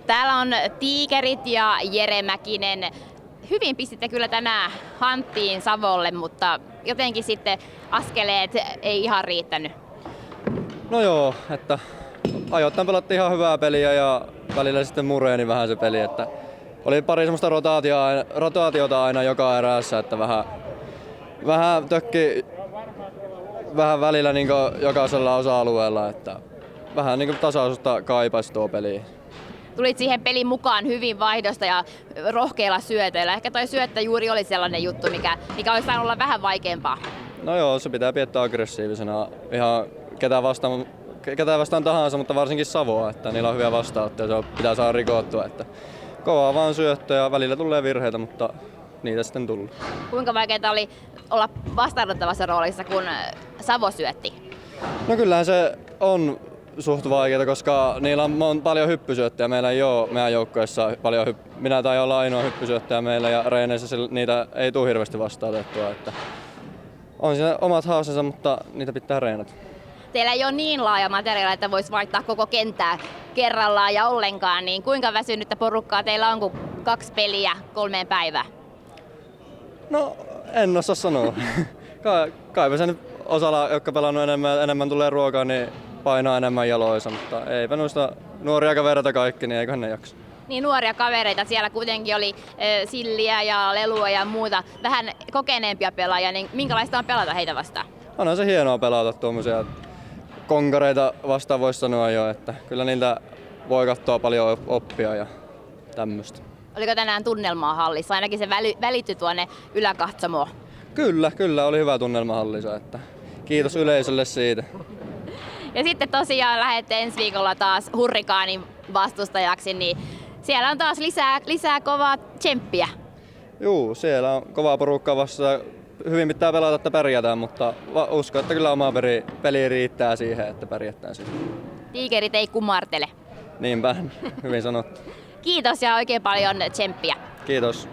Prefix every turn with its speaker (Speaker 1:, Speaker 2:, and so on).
Speaker 1: Täällä on Tiikerit ja Jere Mäkinen. Hyvin pistitte kyllä tänään hanttiin Savolle, mutta jotenkin sitten askeleet ei ihan riittänyt.
Speaker 2: No joo, että ajoittain pelattiin ihan hyvää peliä ja välillä sitten mureeni vähän se peli, että oli pari semmoista rotaatiota aina joka erässä, että vähän tökki vähän välillä niin jokaisella osa-alueella, että vähän niin tasaisuutta kaipaisi tuo peliin.
Speaker 1: Tulit siihen pelin mukaan hyvin vaihdosta ja rohkeilla syötöillä. Ehkä toi syöttö juuri oli sellainen juttu, mikä olisi saanut olla vähän vaikeampaa.
Speaker 2: No joo, se pitää piettää aggressiivisena ihan ketä vastaan tahansa, mutta varsinkin Savoa, että niillä on hyviä vastaanottoja, se pitää saada rikottua. Että kovaa vaan syöttöä ja välillä tulee virheitä, mutta niitä sitten tullut.
Speaker 1: Kuinka vaikeaa oli olla vastaanottavassa roolissa, kun Savo syötti?
Speaker 2: No kyllähän se on suht vaikeaa, koska niillä on paljon hyppysyöttejä. Meillä ei ole meidän joukkueessa paljon minä taidan olla ainoa hyppysyöttäjä meillä ja reeneissä niitä ei tule hirveästi vastaatettua. Että on siinä omat haasteensa, mutta niitä pitää reenata.
Speaker 1: Teillä ei ole niin laaja materiaali, että voisi vaihtaa koko kenttää kerrallaan ja ollenkaan, niin kuinka väsynyttä porukkaa teillä on, kun 2 peliä 3 päivään?
Speaker 2: No, en osaa sanoa. Kaipa sen osalla, jotka pelannut enemmän tulee ruokaa, niin painaa enemmän jaloissa, mutta eipä noista nuoria kavereita kaikki, niin eiköhän ne jaksa.
Speaker 1: Niin nuoria kavereita, siellä kuitenkin oli Silliä ja Lelua ja muuta, vähän kokeneempia pelaajia, niin minkälaista on pelata heitä vastaan?
Speaker 2: Onhan se hienoa pelata tuommoisia konkareita vastaan, voisi sanoa jo, että kyllä niiltä voi katsoa paljon oppia ja tämmöistä.
Speaker 1: Oliko tänään tunnelmaa hallissa? Ainakin se välittyi tuonne yläkatsomoon.
Speaker 2: Kyllä, oli hyvä tunnelma hallissa, että kiitos yleisölle siitä.
Speaker 1: Ja sitten tosiaan lähdette ensi viikolla taas Hurrikaanin vastustajaksi, niin siellä on taas lisää kovaa tsemppiä.
Speaker 2: Juu, siellä on kovaa porukkaa vasta. Hyvin pitää pelata, että pärjätään, mutta uskon, että kyllä oma peli riittää siihen, että pärjätään siihen.
Speaker 1: Tiikerit ei kumartele.
Speaker 2: Niinpä, hyvin sanottu.
Speaker 1: Kiitos ja oikein paljon tsemppiä.
Speaker 2: Kiitos.